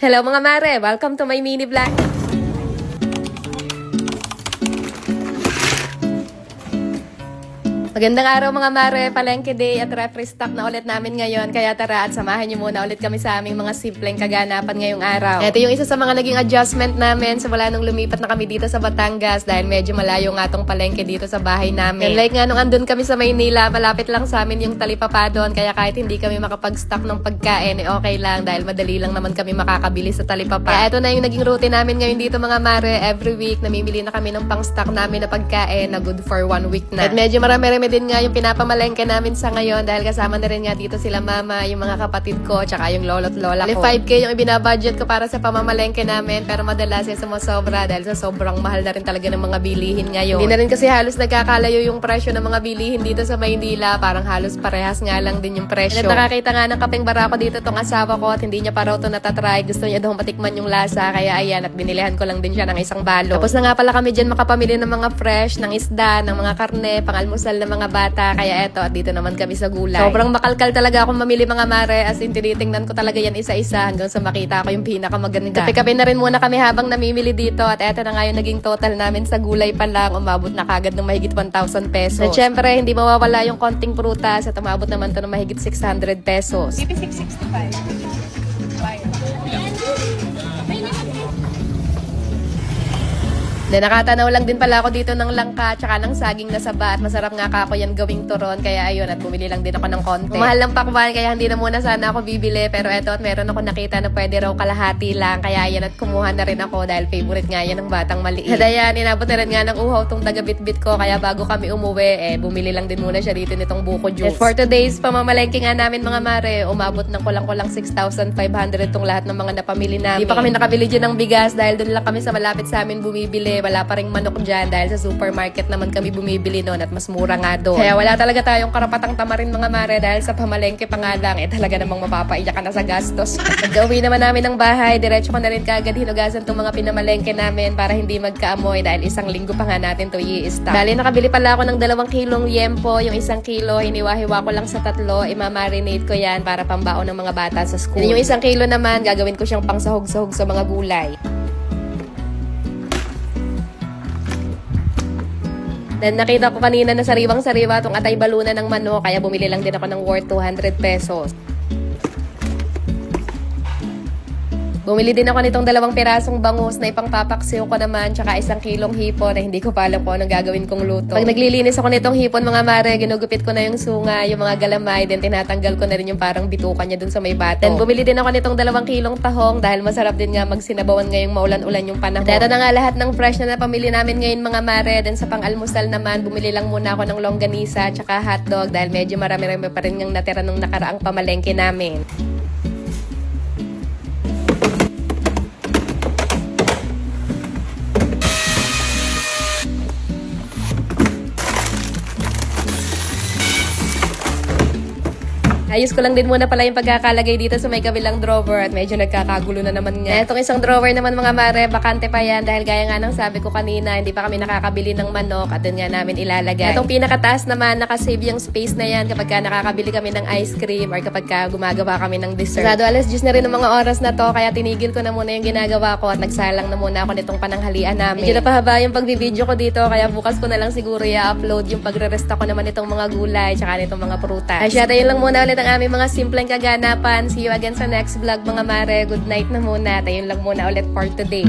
Hello mga mare! Welcome to my mini vlog! Magandang araw mga mare, palengke day at refree stock na ulit namin ngayon. Kaya tara at samahan niyo muna ulit kami sa aming mga simpleng kaganapan ngayong araw. Ito yung isa sa mga naging adjustment namin simula nung lumipat na kami dito sa Batangas dahil medyo malayo nga tong palengke dito sa bahay namin. And like nga nung andun kami sa Maynila, malapit lang sa amin yung talipapa doon. Kaya kahit hindi kami makapag-stock ng pagkain, okay lang dahil madali lang naman kami makakabili sa talipapa. Kaya ito na yung naging routine namin ngayon dito mga mare. Every week, namimili na kami ng pang-stock namin na pagkain na good for 1 week na. At medyo marami din nga yung pinapamalengke namin sa ngayon dahil kasama na rin nga dito sila mama, yung mga kapatid ko, tsaka yung lolo't lola ko. 5K yung ibinabudget ko para sa pamamalengke namin pero madalas yung sumasobra dahil sa sobrang mahal na rin talaga ng mga bilihin ngayon. Hindi na rin kasi halos nagkakalayo yung presyo ng mga bilihin dito sa Maynila, parang halos parehas nga lang din yung presyo. At nakakita nga ng kapeng barako dito tong asawa ko at hindi niya pa raw ito natatry. Gusto niya daw matikman yung lasa kaya ayan at binilihan ko lang din siya ng isang balot. Tapos na nga pala kami dyan makapamili ng mga fresh, ng isda, ng mga karne, pang-almusal ng mga bata. Kaya eto, at dito naman kami sa gulay. Sobrang makalkal talaga akong mamili mga mare, as in tinitingnan ko talaga yan isa-isa hanggang sa makita ko yung pinakamaganda. Kape-kape na rin muna kami habang namimili dito at eto na nga yung naging total namin sa gulay pa lang, umabot na kagad ng mahigit 1,000 pesos. At syempre, hindi mawawala yung konting prutas at umabot naman to ng mahigit 600 pesos. Maybe 665. Then nakatanaw lang din pala ako dito ng langka tsaka ng saging na saba at masarap nga ka ako yan gawing turon kaya ayun at bumili lang din ako ng konti. Mahal ng pakwan kaya hindi na muna sana ako bibili pero eto at meron ako nakita na pwede raw kalahati lang kaya ayan at kumuha na rin ako dahil favorite nga yan ng batang maliit. At ayan, inabot na rin nga ng uhaw tong taga-bit-bit ko kaya bago kami umuwi bumili lang din muna siya dito nitong buko juice. And for today's pamamalengke nga namin mga mare, umabot ng kulang-kulang 6,500 tong lahat ng mga napamili namin. Hindi pa kami nakabili dyan ng bigas dahil doon lang kami sa malapit sa amin bumibili. Wala pa ring manok dyan dahil sa supermarket naman kami bumibili noon at mas mura nga doon. Kaya wala talaga tayong karapatang tamarin mga mare dahil sa pamalengke pa nga lang talaga namang mapapaiyak ka na sa gastos. Pag-uwi naman namin ng bahay, diretso ko na rin kagad hinugasan tong mga pinamalengke namin para hindi magkaamoy dahil isang linggo pa nga natin to i-stock. Bali nakabili pala ako ng 2 kilong yempo, yung 1 kilo hiniwa-hiwa ko lang sa 3, imamarinate ko yan para pambaon ng mga bata sa school. Yung 1 kilo naman gagawin ko siyang pangsahog-sahog sa mga gulay. Then nakita ko kanina na sariwang-sariwa itong atay balunan ng manok kaya bumili lang din ako ng worth 200 pesos. Bumili din ako nitong 2 pirasong bangus na ipangpapaksiw ko naman tsaka 1 kilong hipon na hindi ko pa alam kung anong gagawin kong luto. Pag naglilinis ako nitong hipon mga mare, ginugupit ko na yung sunga, yung mga galamay, then tinatanggal ko na rin yung parang bituka niya dun sa may bato. Then bumili din ako nitong 2 kilong tahong dahil masarap din nga magsinabawan ngayong maulan-ulan yung panahon. Dito na nga lahat ng fresh na napamili namin ngayon mga mare. Then sa pang-almusal naman, bumili lang muna ako ng longganisa tsaka hotdog dahil medyo marami-rami pa rin yung natira nung nakaraang pamalengke namin. Ayos ko lang din muna pala yung pagkakalagay dito sa may kabilang drawer at medyo nagkakagulo na naman nga. Itong isang drawer naman mga mare, bakante pa yan dahil gaya nga ng sabi ko kanina, hindi pa kami nakakabili ng manok at dun nga namin ilalagay. Itong pinakataas naman, nakasave yung space na yan kapag ka nakakabili kami ng ice cream or kapag ka gumagawa kami ng dessert. Masyado 10:00 na rin ng mga oras na to kaya tinigil ko na muna yung ginagawa ko at nagsalang na muna ako nitong pananghalian namin. Medyo napahaba yung pagbibideo ko dito kaya bukas ko na lang siguro i-upload yung pagre-resta ko naman itong mga gulay tsaka nitong mga prutas. Ay siya, tayo lang muna ulit ang aming mga simpleng kaganapan. See you again sa next vlog mga mare. Good night na muna. Tayo lang muna ulit for today.